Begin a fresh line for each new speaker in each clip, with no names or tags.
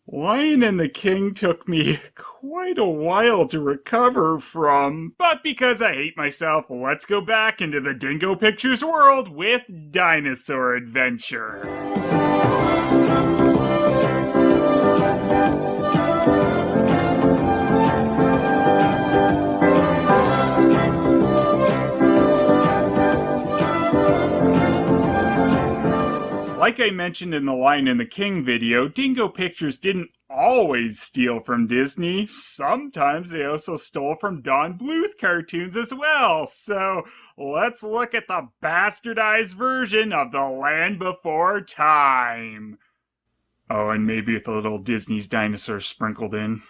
Lion and the King took me quite a while to recover from, but because I hate myself, let's go back into the Dingo Pictures world with Dinosaur Adventure. Like I mentioned in the Lion and the King video, Dingo Pictures didn't always steal from Disney. Sometimes they also stole from Don Bluth cartoons as well. So let's look at the bastardized version of The Land Before Time. Oh, and maybe with a little Disney's Dinosaur sprinkled in.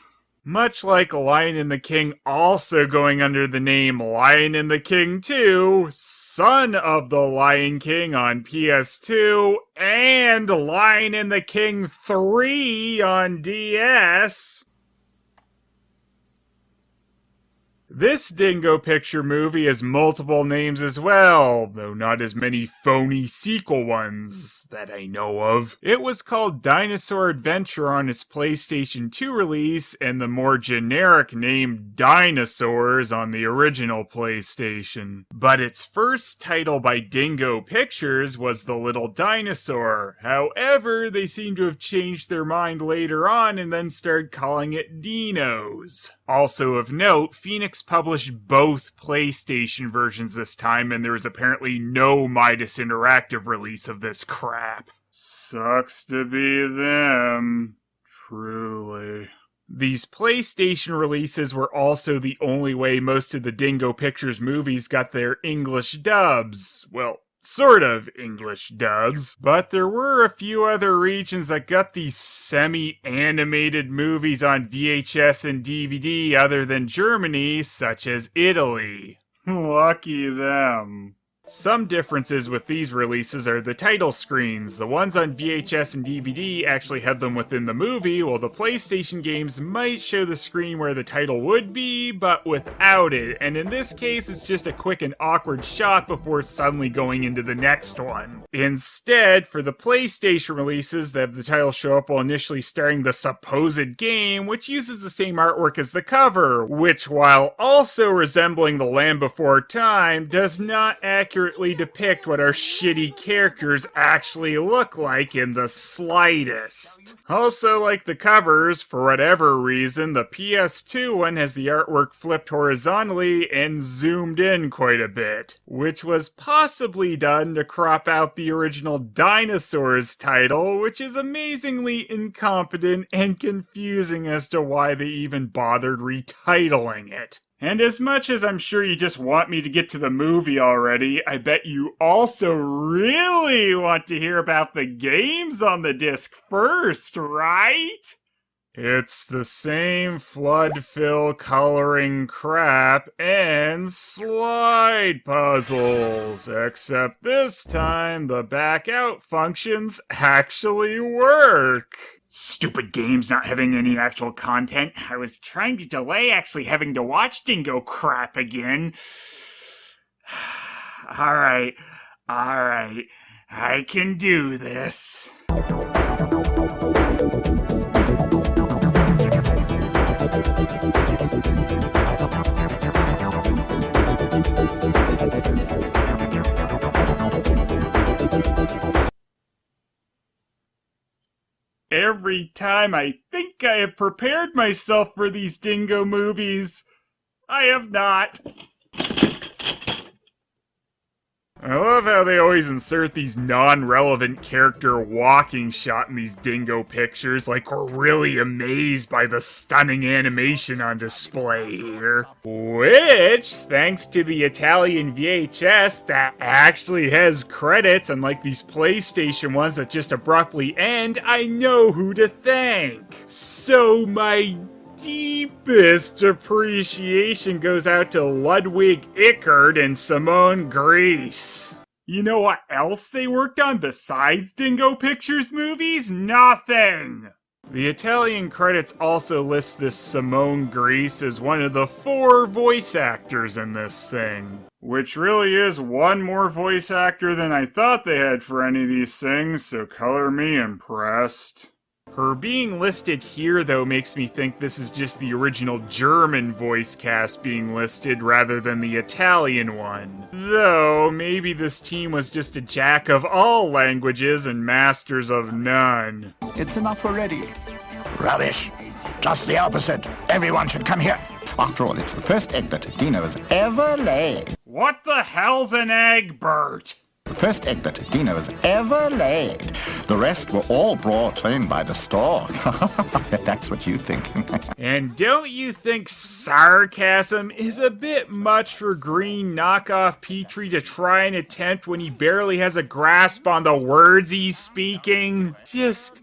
Much like Lion and the King also going under the name Lion and the King 2, Son of the Lion King on PS2, and Lion and the King 3 on DS. This Dingo Picture movie has multiple names as well, though not as many phony sequel ones that I know of. It was called Dinosaur Adventure on its PlayStation 2 release, and the more generic name Dinosaurs on the original PlayStation. But its first title by Dingo Pictures was The Little Dinosaur. However, they seem to have changed their mind later on and then started calling it Dinos. Also of note, Phoenix published both PlayStation versions this time, and there was apparently no Midas Interactive release of this crap. Sucks to be them. Truly. These PlayStation releases were also the only way most of the Dingo Pictures movies got their English dubs. Well, sort of English dubs, but there were a few other regions that got these semi-animated movies on VHS and DVD other than Germany, such as Italy. Lucky them. Some differences with these releases are the title screens. The ones on VHS and DVD actually had them within the movie, while the PlayStation games might show the screen where the title would be, but without it. And in this case, it's just a quick and awkward shot before suddenly going into the next one. Instead, for the PlayStation releases, they have the title show up while initially starting the supposed game, which uses the same artwork as the cover, which, while also resembling The Land Before Time, does not accurately depict what our shitty characters actually look like in the slightest. Also, like the covers, for whatever reason, the PS2 one has the artwork flipped horizontally and zoomed in quite a bit, which was possibly done to crop out the original Dinosaurs title, which is amazingly incompetent and confusing as to why they even bothered retitling it. And as much as I'm sure you just want me to get to the movie already, I bet you also really want to hear about the games on the disc first, right? It's the same flood fill coloring crap and slide puzzles, except this time the back out functions actually work. Stupid games not having any actual content. I was trying to delay actually having to watch Dingo crap again. Alright. I can do this. Every time I think I have prepared myself for these Dingo movies, I have not. I love how they always insert these non-relevant character walking shot in these Dingo Pictures, like we're really amazed by the stunning animation on display here. Which, thanks to the Italian VHS that actually has credits, unlike these PlayStation ones that just abruptly end, I know who to thank. So my deepest appreciation goes out to Ludwig Ickert and Simone Grease. You know what else they worked on besides Dingo Pictures movies? Nothing! The Italian credits also list this Simone Grease as one of the 4 voice actors in this thing. Which really is one more voice actor than I thought they had for any of these things, so color me impressed. Her being listed here, though, makes me think this is just the original German voice cast being listed rather than the Italian one. Though, maybe this team was just a jack of all languages and masters of none.
It's enough already. Rubbish. Just the opposite. Everyone should come here. After all, it's the first egg that Dino's ever laid.
What the hell's an egg, Bert?
The first egg that Dino's ever laid. The rest were all brought in by the stork. That's what you think.
And don't you think sarcasm is a bit much for green knockoff Petrie to try and attempt when he barely has a grasp on the words he's speaking? Just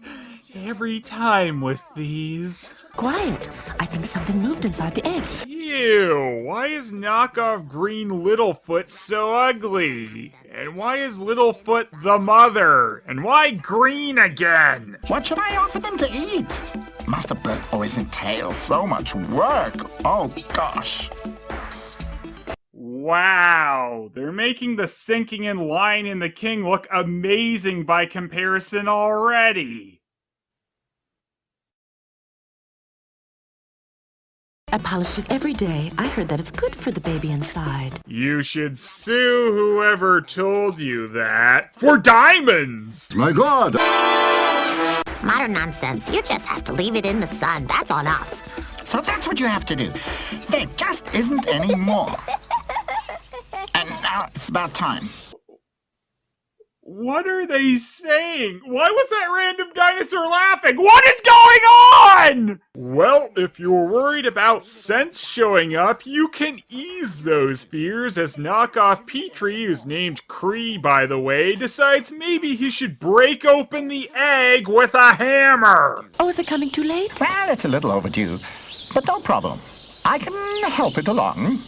every time with these.
Quiet. I think something moved inside the egg.
Ew, why is knockoff green Littlefoot so ugly? And why is Littlefoot the mother? And why green again?
What should I offer them to eat? Master Bert always entails so much work. Oh, gosh.
Wow, they're making the sinking in Lion and the King look amazing by comparison already.
I polished it every day. I heard that it's good for the baby inside.
You should sue whoever told you that for diamonds!
My God!
Modern nonsense. You just have to leave it in the sun. That's enough.
So that's what you have to do. There just isn't any more. And now it's about time.
What are they saying? Why was that random dinosaur laughing? What is going on? Well, if you're worried about sense showing up, you can ease those fears as knockoff Petrie, who's named Cree by the way, decides maybe he should break open the egg with a hammer.
Oh, is it coming too late?
Well, it's a little overdue, but no problem. I can help it along.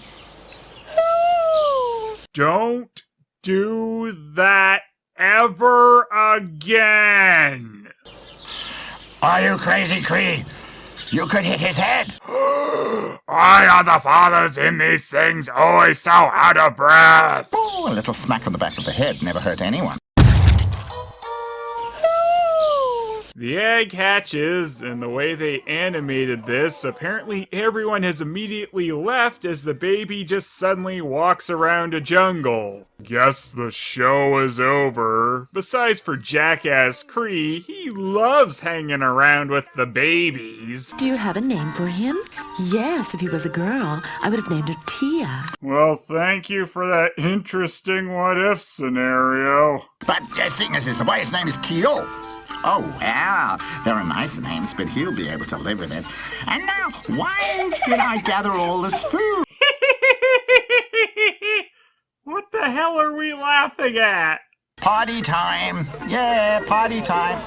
Don't do that ever again.
Are you crazy, Cree? You could hit his head.
Why are the fathers in these things always so out of breath?
Oh, a little smack on the back of the head never hurt anyone.
The egg hatches, and the way they animated this, apparently everyone has immediately left as the baby just suddenly walks around a jungle. Guess the show is over. Besides for Jackass Cree, he loves hanging around with the babies.
Do you have a name for him? Yes, if he was a girl, I would have named her Tia.
Well, thank you for that interesting what-if scenario.
But seeing as the boy's name is Tio. Oh, well, there are nice names, but he'll be able to live with it. And now, why did I gather all this food?
What the hell are we laughing at?
Party time. Yeah, party time.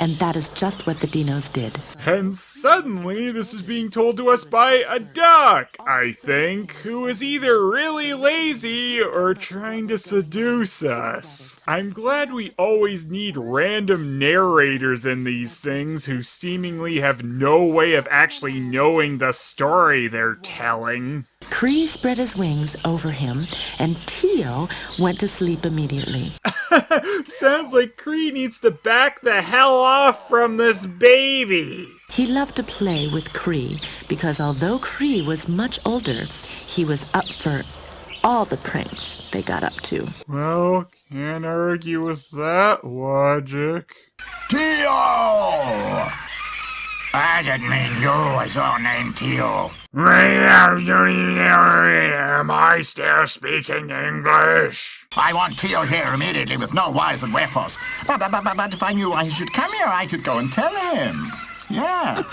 And that is just what the dinos did.
And suddenly, this is being told to us by a duck, I think, who is either really lazy or trying to seduce us. I'm glad we always need random narrators in these things who seemingly have no way of actually knowing the story they're telling.
Cree spread his wings over him, and Tio went to sleep immediately.
Sounds like Cree needs to back the hell off from this baby.
He loved to play with Cree because although Cree was much older, he was up for all the pranks they got up to.
Well, can't argue with that logic.
Tio! I didn't mean you as your name, Tio.
Am I still speaking English?
I want Tio here immediately with no whys and wherefores. But if I knew I should come here, I could go and tell him. Yeah.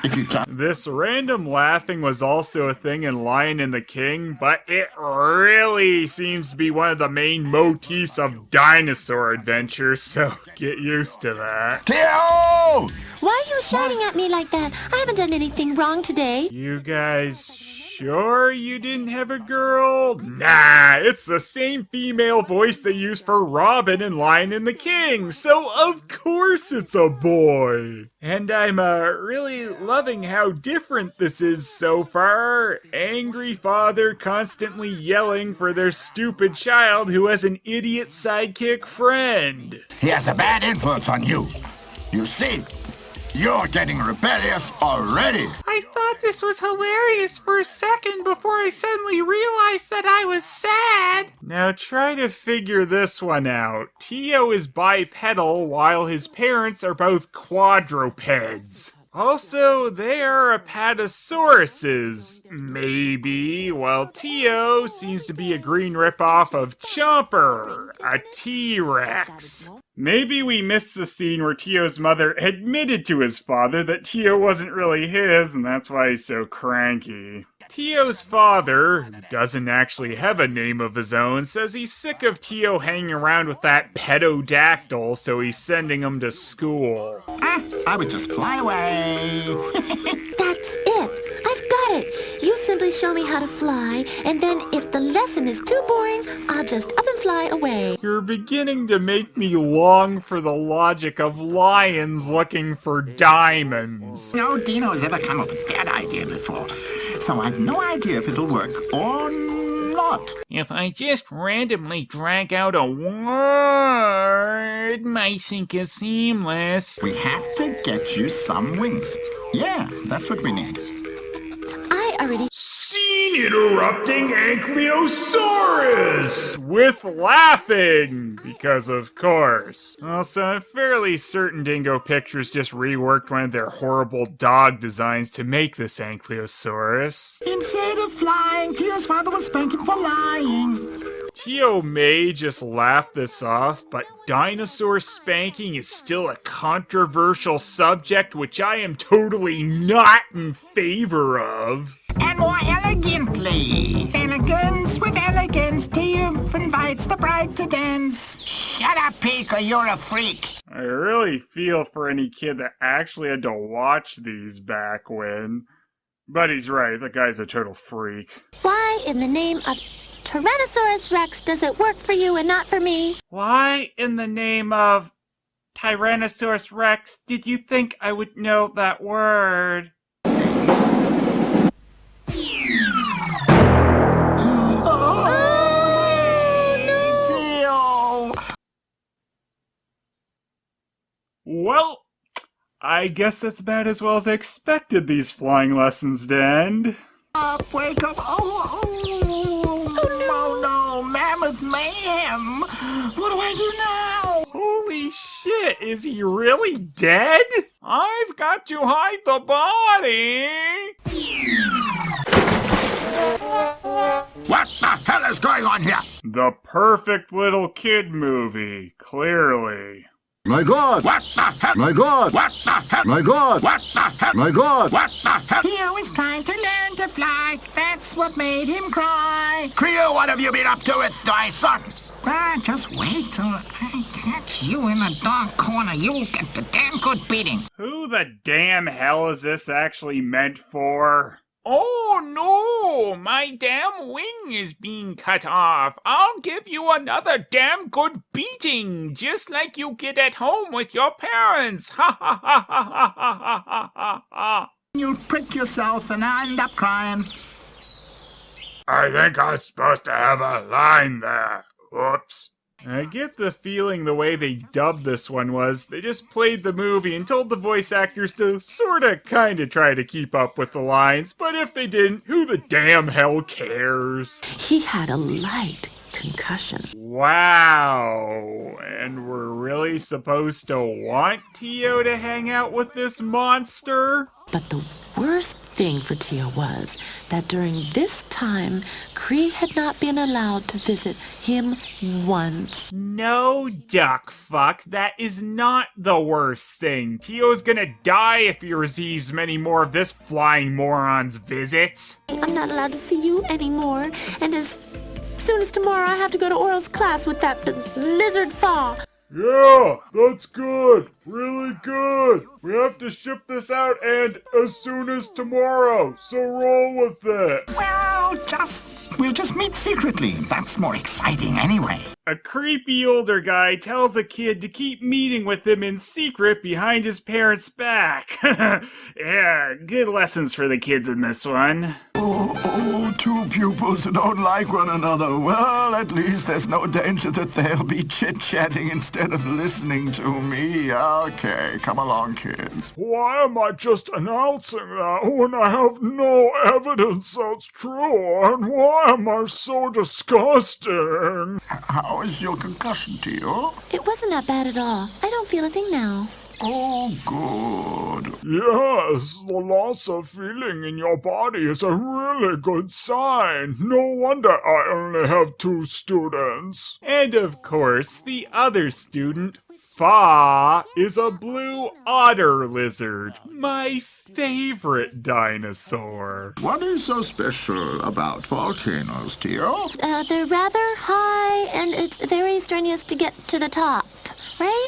If you just...
This random laughing was also a thing in Lion and the King, but it really seems to be one of the main motifs of Dinosaur Adventure, so get used to that.
Tio!
Why are you shouting at me like that? I haven't done anything wrong today.
You guys Sure you didn't have a girl? Nah, it's the same female voice they use for Robin in Lion and the King, so of course it's a boy. And I'm really loving how different this is so far. Angry father constantly yelling for their stupid child who has an idiot sidekick friend.
He has a bad influence on you. You see, you're getting rebellious already.
I thought this was hilarious for a second before I suddenly realized that I was sad. Now try to figure this one out. Tio is bipedal while his parents are both quadrupeds. Also, they are apatosauruses, maybe, while Tio seems to be a green ripoff of Chomper, a T-Rex. Maybe we missed the scene where Tio's mother admitted to his father that Tio wasn't really his, and that's why he's so cranky. Tio's father, who doesn't actually have a name of his own, says he's sick of Tio hanging around with that pedodactyl, so he's sending him to school.
I would just fly away.
That's it. I've got it. You simply show me how to fly, and then if the lesson is too boring, I'll just up and fly away.
You're beginning to make me long for the logic of lions looking for diamonds.
No Dino's ever come up with that idea before, so I've no idea if it'll work or not.
If I just randomly drag out a word, my sync is seamless.
We have to get you some wings. Yeah, that's what we need.
I already...
Scene interrupting Ankylosaurus! With laughing! Because of course. Also, I'm fairly certain Dingo Pictures just reworked one of their horrible dog designs to make this Ankylosaurus.
Instead of flying, Tio's father was spanking for lying.
Tio may just laugh this off, but dinosaur spanking is still a controversial subject which I am totally not in favor of.
And more elegantly. Elegance with elegance. Tio invites the bride to dance. Shut up, Pico, you're a freak.
I really feel for any kid that actually had to watch these back when. But he's right, the guy's a total freak.
Why in the name of Tyrannosaurus Rex does it work for you and not for me?
Why in the name of Tyrannosaurus Rex did you think I would know that word? Well, I guess that's about as well as I expected these flying lessons to end.
Wake up. Oh no, Mammoth Mayhem. What do I do now?
Holy shit, is he really dead? I've got to hide the body.
What the hell is going on here?
The perfect little kid movie, clearly.
My God!
What the hell?
My God!
What the hell?
My God!
What the hell?
My God!
What the hell? Cleo is trying to learn to fly. That's what made him cry. Cleo, what have you been up to with thy son? Just wait till I catch you in a dark corner. You'll get the damn good beating.
Who the damn hell is this actually meant for? Oh no, my damn wing is being cut off. I'll give you another damn good beating, just like you get at home with your parents. Ha ha ha ha ha ha ha ha ha.
You'll prick yourself and end up crying.
I think I was supposed to have a line there. Oops. I get the feeling the way they dubbed this one was they just played the movie and told the voice actors to sorta kinda try to keep up with the lines, but if they didn't, who the damn hell cares?
He had a light concussion.
Wow. And we're really supposed to want Tio to hang out with this monster?
But the worst thing for Tio was that during this time, Cree had not been allowed to visit him once.
No, duck fuck. That is not the worst thing. Tio's gonna die if he receives many more of this flying moron's visits.
I'm not allowed to see you anymore, and as soon as tomorrow I have to go to Oral's class with that lizard faw.
Yeah, that's good. Really good. We have to ship this out and as soon as tomorrow, so roll with it.
Well, we'll just meet secretly. That's more exciting anyway.
A creepy older guy tells a kid to keep meeting with him in secret behind his parents' back. Yeah, good lessons for the kids in this one.
Oh, two pupils who don't like one another. Well, at least there's no danger that they'll be chit-chatting instead of listening to me. Okay, come along, kids. Why am I just announcing that when I have no evidence that's true? And why am I so disgusting? How is your concussion, Tio?
It wasn't that bad at all. I don't feel a thing now.
Oh, good. Yes, the loss of feeling in your body is a really good sign. No wonder I only have 2 students.
And of course, the other student, Fa, is a blue otter lizard. My favorite dinosaur.
What is so special about volcanoes, Tio?
They're rather high, and it's very strenuous to get to the top, right?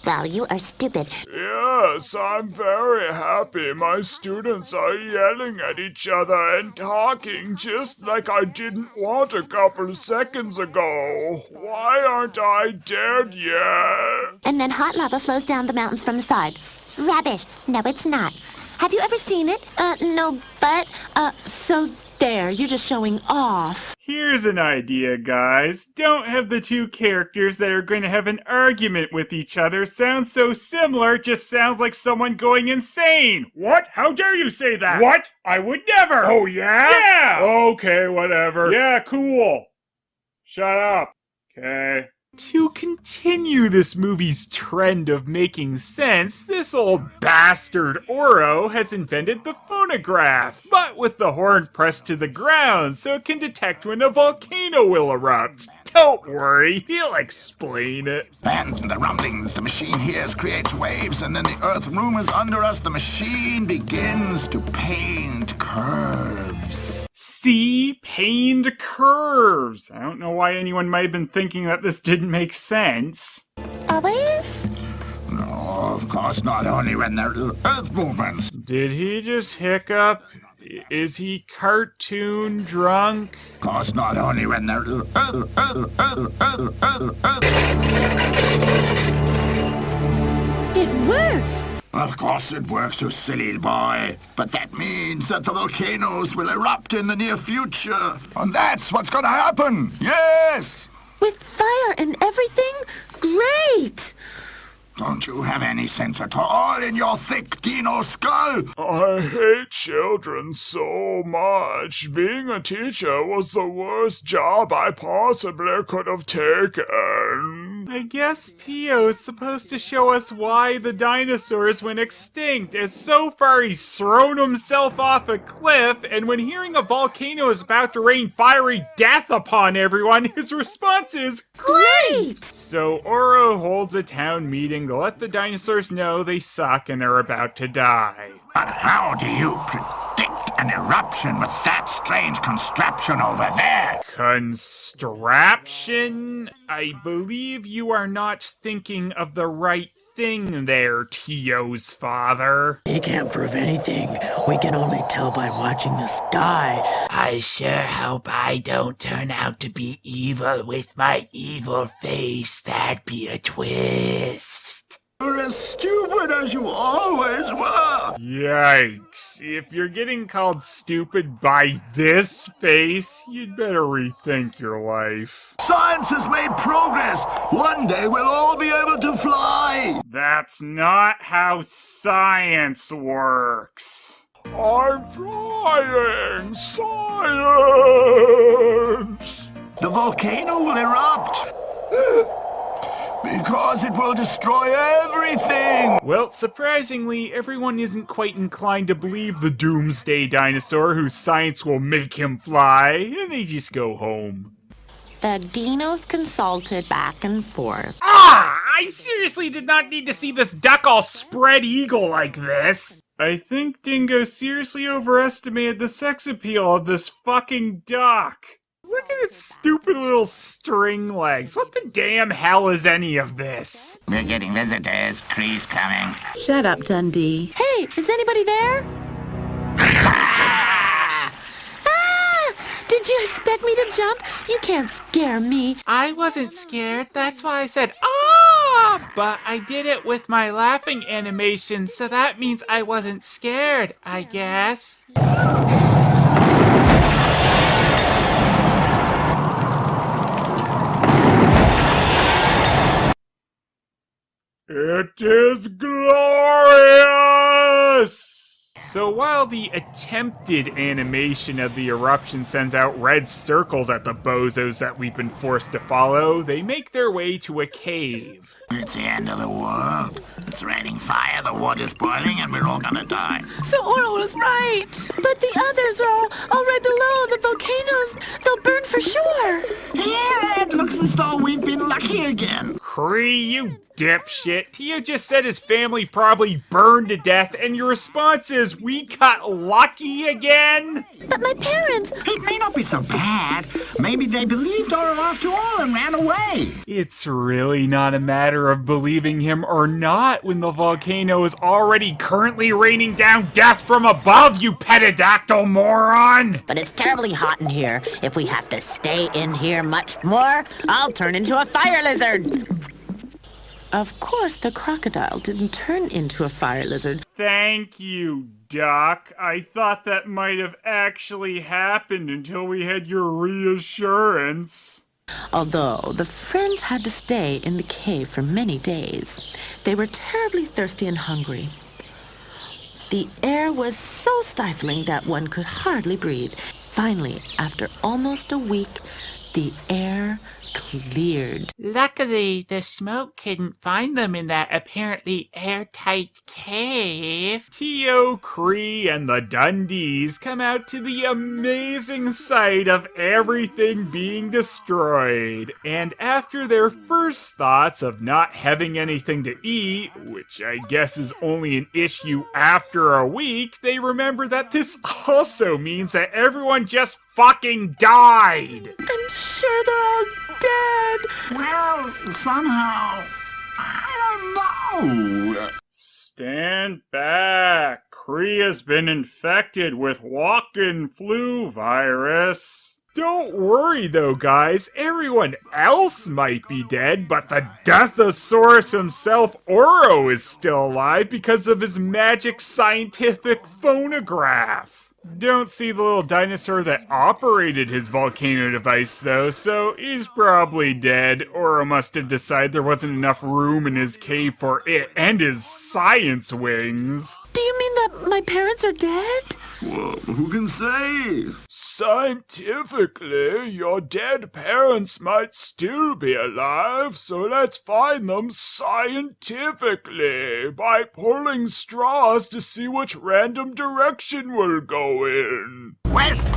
Well, you are stupid.
Yes, I'm very happy my students are yelling at each other and talking just like I didn't want a couple seconds ago. Why aren't I dead yet?
And then hot lava flows down the mountains from the side. Rubbish. No, it's not. Have you ever seen it? No, but, so there, you're just showing off.
Here's an idea, guys. Don't have the two characters that are going to have an argument with each other sound so similar, it just sounds like someone going insane. What? How dare you say that? What? I would never. Oh, yeah? Yeah! Okay, whatever. Yeah, cool. Shut up. Okay. To continue this movie's trend of making sense, this old bastard Oro has invented the phonograph, but with the horn pressed to the ground so it can detect when a volcano will erupt. Don't worry, he'll explain it.
And the rumbling the machine hears creates waves, and then the earth room is under us. The machine begins to paint curves.
See? Pained curves. I don't know why anyone might have been thinking that this didn't make sense.
Always?
No, of course not, only when there are earth movements.
Did he just hiccup? Is he cartoon drunk?
Of course not, only when there are
It works!
Of course it works, you silly boy. But that means that the volcanoes will erupt in the near future. And that's what's gonna happen. Yes!
With fire and everything? Great!
Don't you have any sense at all in your thick dino skull? I hate children so much. Being a teacher was the worst job I possibly could have taken.
I guess Tio's supposed to show us why the dinosaurs went extinct, as so far he's thrown himself off a cliff, and when hearing a volcano is about to rain fiery death upon everyone, his response is,
Great!
So Oro holds a town meeting to let the dinosaurs know they suck and are about to die.
But how do you predict an eruption with that strange contraption over there?
Contraption? I believe you are not thinking of the right thing there, Tio's father.
He can't prove anything. We can only tell by watching the sky.
I sure hope I don't turn out to be evil with my evil face. That'd be a twist.
You're as stupid as you always were.
Yikes. If you're getting called stupid by this face, you'd better rethink your life.
Science has made progress. One day we'll all be able to fly.
That's not how science works.
I'm flying. Science. The volcano will erupt. Because it will destroy everything!
Well, surprisingly, everyone isn't quite inclined to believe the doomsday dinosaur whose science will make him fly, and they just go home.
The dinos consulted back and forth.
I seriously did not need to see this duck all spread eagle like this! I think Dingo seriously overestimated the sex appeal of this fucking duck. Look at its stupid little string legs. What the damn hell is any of this?
We're getting visitors. Cree's coming.
Shut up, Dundee.
Hey, is anybody there? Ah! Did you expect me to jump? You can't scare me.
I wasn't scared. That's why I said, ah! But I did it with my laughing animation, so that means I wasn't scared, I guess.
It is glorious! So while the attempted animation of the eruption sends out red circles at the bozos that we've been forced to follow, they make their way to a cave.
It's the end of the world. It's raining fire, the water's boiling, and we're all gonna die.
So Oro was right.
But the others are all right below the volcanoes. They'll burn for sure.
Yeah, it looks as though we've been lucky again.
Cree, you dipshit. You just said his family probably burned to death, and your response is, we got lucky again?
But my parents...
It may not be so bad. Maybe they believed Oro after all and ran away.
It's really not a matter of believing him or not when the volcano is already currently raining down death from above, you pedidactyl moron!
But it's terribly hot in here. If we have to stay in here much more, I'll turn into a fire lizard.
Of course, the crocodile didn't turn into a fire lizard.
Thank you, Doc. I thought that might have actually happened until we had your reassurance.
Although the friends had to stay in the cave for many days, they were terribly thirsty and hungry. The air was so stifling that one could hardly breathe. Finally, after almost a week, the air cleared.
Luckily, the smoke couldn't find them in that apparently airtight cave.
Tio, Cree, and the Dundees come out to the amazing sight of everything being destroyed. And after their first thoughts of not having anything to eat, which I guess is only an issue after a week, they remember that this also means that everyone just fucking died.
I'm sure they're all dead.
Well, somehow, I don't know.
Stand back. Cree has been infected with walking flu virus. Don't worry though, guys. Everyone else might be dead, but the Deathosaurus himself, Oro, is still alive because of his magic scientific phonograph. Don't see the little dinosaur that operated his volcano device, though, so he's probably dead. Oro must have decided there wasn't enough room in his cave for it and his science wings.
Do you mean that my parents are dead?
Well, who can say?
Scientifically, your dead parents might still be alive, so let's find them scientifically by pulling straws to see which random direction we'll go in.
West!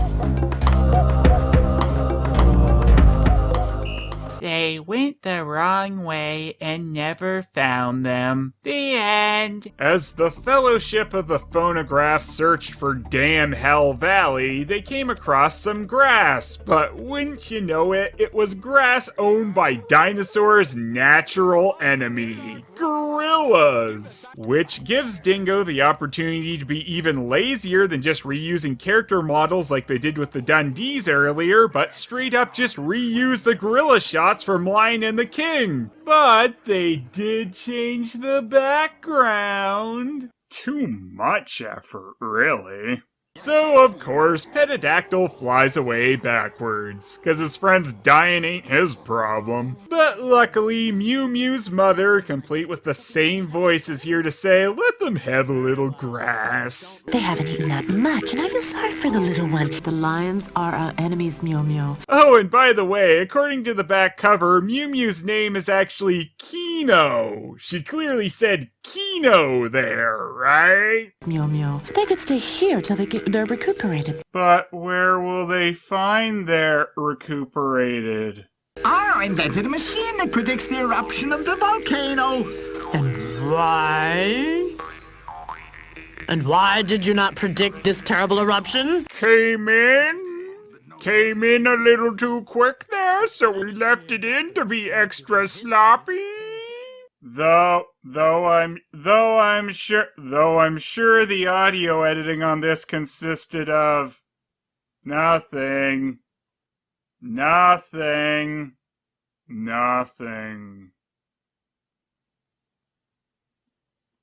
They went the wrong way and never found them. The end.
As the Fellowship of the Phonograph searched for Damn Hell Valley, they came across some grass, but wouldn't you know it, it was grass owned by Dinosaur's natural enemy, gorillas! Which gives Dingo the opportunity to be even lazier than just reusing character models like they did with the Dundees earlier, but straight up just reuse the gorilla shots from Lion and the King. But they did change the background. Too much effort, really. So, of course, Pedidactyl flies away backwards, cause his friend's dying ain't his problem. But luckily, Mew Mew's mother, complete with the same voice, is here to say, let them have a little grass.
They haven't eaten that much, and I feel sorry for the little one. The lions are our enemies, Mew Mew.
Oh, and by the way, according to the back cover, Mew Mew's name is actually Kino. She clearly said Kino there, right?
Mew Mew. They could stay here till they're recuperated.
But where will they find their recuperated?
Oro invented a machine that predicts the eruption of the volcano.
And why? And why did you not predict this terrible eruption?
Came in, came in a little too quick there, so we left it in to be extra sloppy. Though I'm sure the audio editing on this consisted of nothing.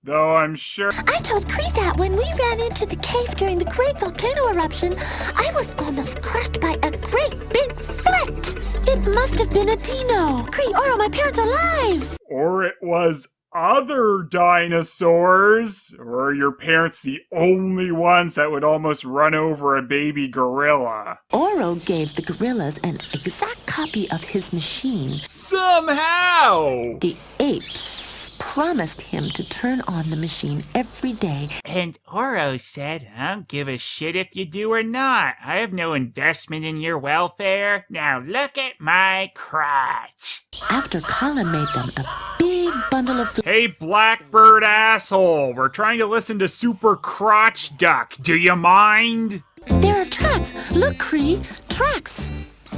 Though I'm sure.
I told Cree that when we ran into the cave during the great volcano eruption, I was almost crushed by a great big foot. It must have been a dino. Cree, Oro, my parents are alive.
Or it was other dinosaurs. Or are your parents the only ones that would almost run over a baby gorilla?
Oro gave the gorillas an exact copy of his machine.
Somehow!
The apes promised him to turn on the machine every day.
And Oro said, I don't give a shit if you do or not. I have no investment in your welfare. Now look at my crotch.
After Colin made them a big bundle of
Hey, Blackbird asshole! We're trying to listen to Super Crotch Duck. Do you mind?
There are tracks. Look, Cree, tracks.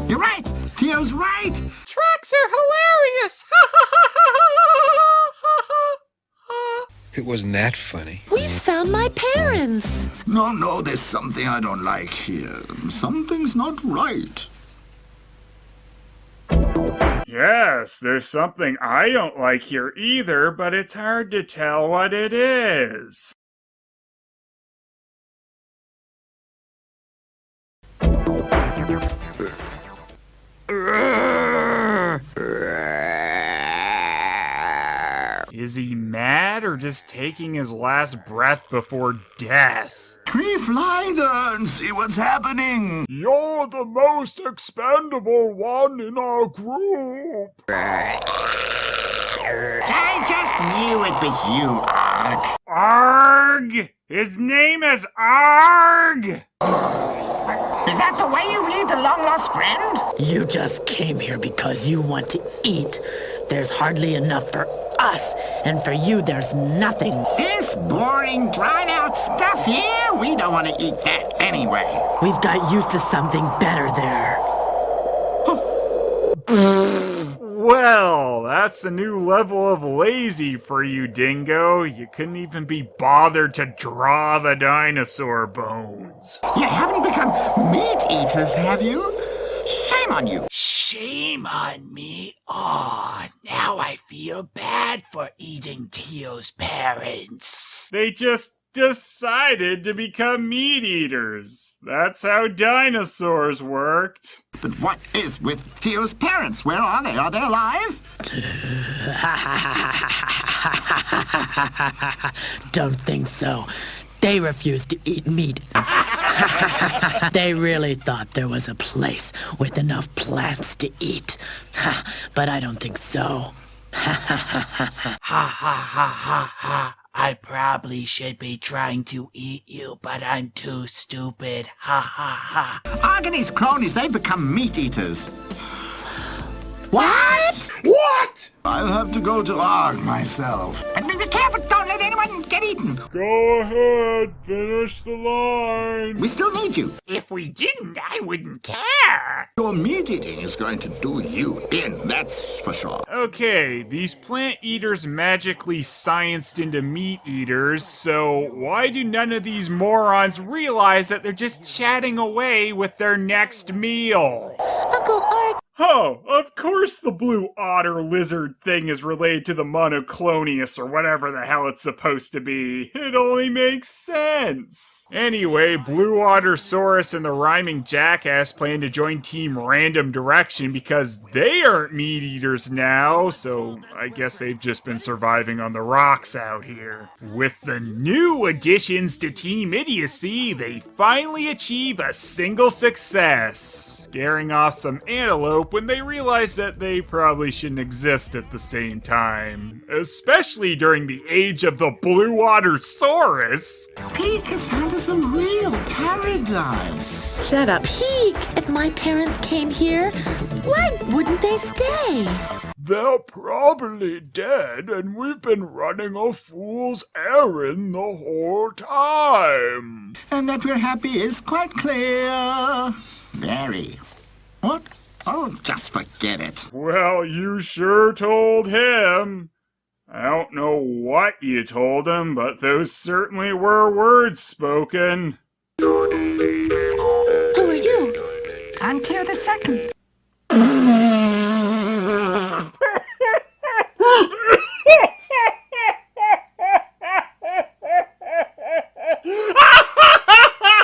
You're right. Tio's right.
Tracks are hilarious.
It wasn't that funny.
We found my parents.
No, there's something I don't like here. Something's not right.
Yes, there's something I don't like here either, but it's hard to tell what it is. Is he mad or just taking his last breath before death?
Cree, fly there and see what's happening.
You're the most expendable one in our group.
I just knew it was you, Arg.
Arg! His name is Arg!
Is that the way you read the long-lost friend?
You just came here because you want to eat. There's hardly enough for us, and for you there's nothing.
This boring, dried-out stuff here, we don't want to eat that anyway.
We've got used to something better there.
Well, that's a new level of lazy for you, Dingo. You couldn't even be bothered to draw the dinosaur bones.
You haven't become meat eaters, have you? Shame on you.
Shame on me. Oh, now I feel bad for eating Tio's parents.
They just decided to become meat eaters. That's how dinosaurs worked.
But what is with Theo's parents? Where are they? Are they alive?
Don't think so. They refused to eat meat. They really thought there was a place with enough plants to eat. But I don't think so.
Ha ha ha ha. I probably should be trying to eat you, but I'm too stupid. Ha ha ha.
Arg and his cronies, they've become meat eaters. What?
What?
I'll have to go to Arg myself. And be careful, don't let anyone get eaten.
Go ahead, finish the line.
We still need you.
If we didn't, I wouldn't care.
Your meat eating is going to do you in, that's for sure.
Okay, these plant eaters magically scienced into meat eaters, so why do none of these morons realize that they're just chatting away with their next meal?
Uncle Arg,
Oh, of course the blue otter lizard thing is related to the monoclonius or whatever the hell it's supposed to be. It only makes sense. Anyway, Blue Ottersaurus and the rhyming jackass plan to join Team Random Direction because they aren't meat eaters now, so I guess they've just been surviving on the rocks out here. With the new additions to Team Idiocy, they finally achieve a single success, scaring off some antelope when they realize that they probably shouldn't exist at the same time. Especially during the age of the Blue Ottersaurus.
Pete has found us a real paradise.
Shut up.
Peek, if my parents came here, why wouldn't they stay?
They're probably dead, and we've been running a fool's errand the whole time.
And that we're happy is quite clear. Very. What? Oh, just forget it.
Well, you sure told him. I don't know what you told him, but those certainly were words spoken.
Who are you?
Until the second.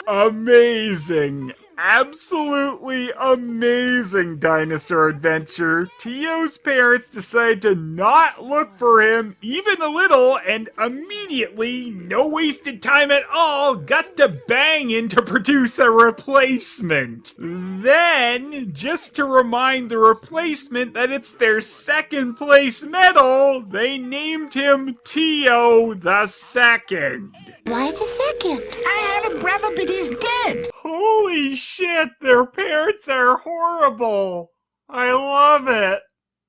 Amazing. Absolutely amazing dinosaur adventure. Tio's parents decide to not look for him even a little and immediately, no wasted time at all, got to bang in to produce a replacement. Then, just to remind the replacement that it's their second place medal, they named him Tio the Second.
Why the second?
I had a brother, but he's dead.
Holy shit, their parents are horrible. I love it.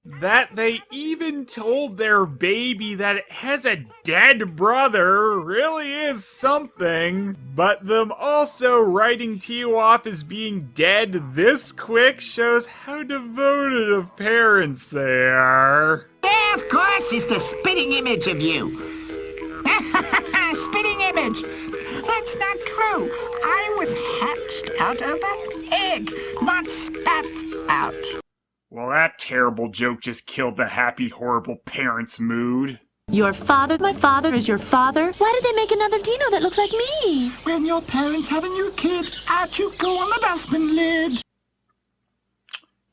That they even told their baby that it has a dead brother really is something. But them also writing Tio off as being dead this quick shows how devoted of parents they are.
Yeah, of course, he's the spitting image of you. Spitting image. That's not true. I was hatched out of an egg, not spat out.
Well, that terrible joke just killed the happy, horrible parents' mood.
Your father, my father, is your father?
Why did they make another Dino that looks like me?
When your parents have a new kid, out you go on the dustbin lid.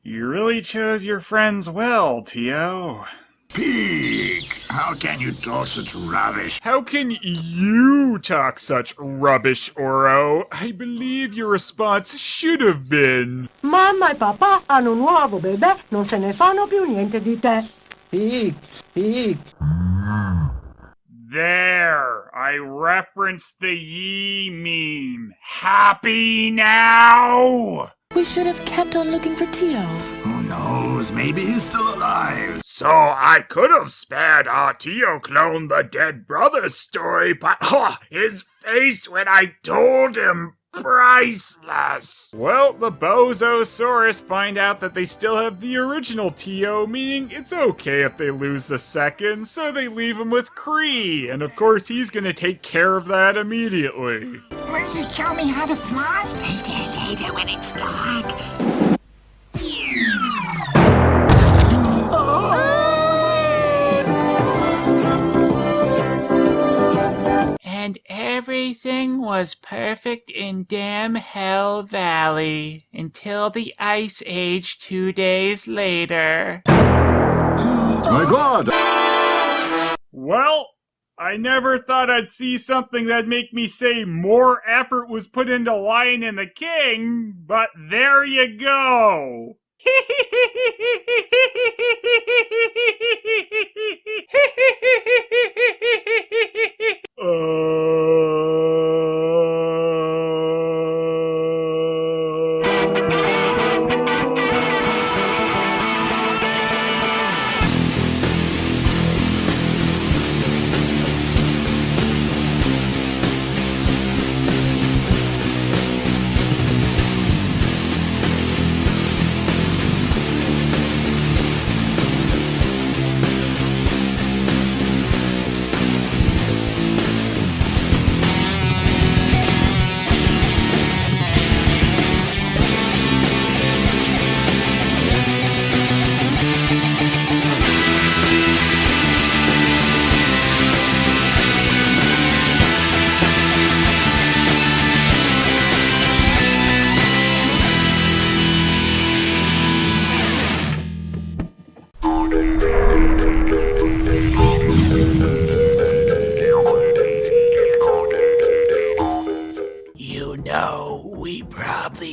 You really chose your friends well, Tio.
Pig! How can you talk such rubbish?
How can you talk such rubbish, Oro? I believe your response should have been...
Mamma e papà hanno un nuovo bebè, non se ne fanno più niente di te. Pig, pig.
There! I referenced the Yee meme. Happy now?
We should have kept on looking for Tio.
Who knows? Maybe he's still alive.
So I could have spared our Tio clone the dead brother story, but his face when I told him, priceless. Well, the Bozosaurus find out that they still have the original Tio, meaning it's okay if they lose the second, so they leave him with Cree, and of course he's gonna take care of that immediately.
Will you show me how to fly? Later when it's dark.
And everything was perfect in damn Hell Valley until the Ice Age 2 days later.
My God!
Well, I never thought I'd see something that'd make me say more effort was put into Lion and the King, but there you go.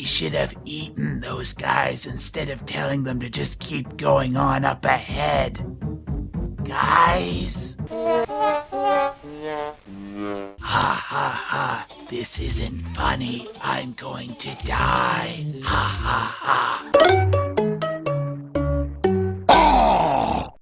Should have eaten those guys instead of telling them to just keep going on up ahead. Guys? Ha ha ha. This isn't funny. I'm going to die. Ha ha ha.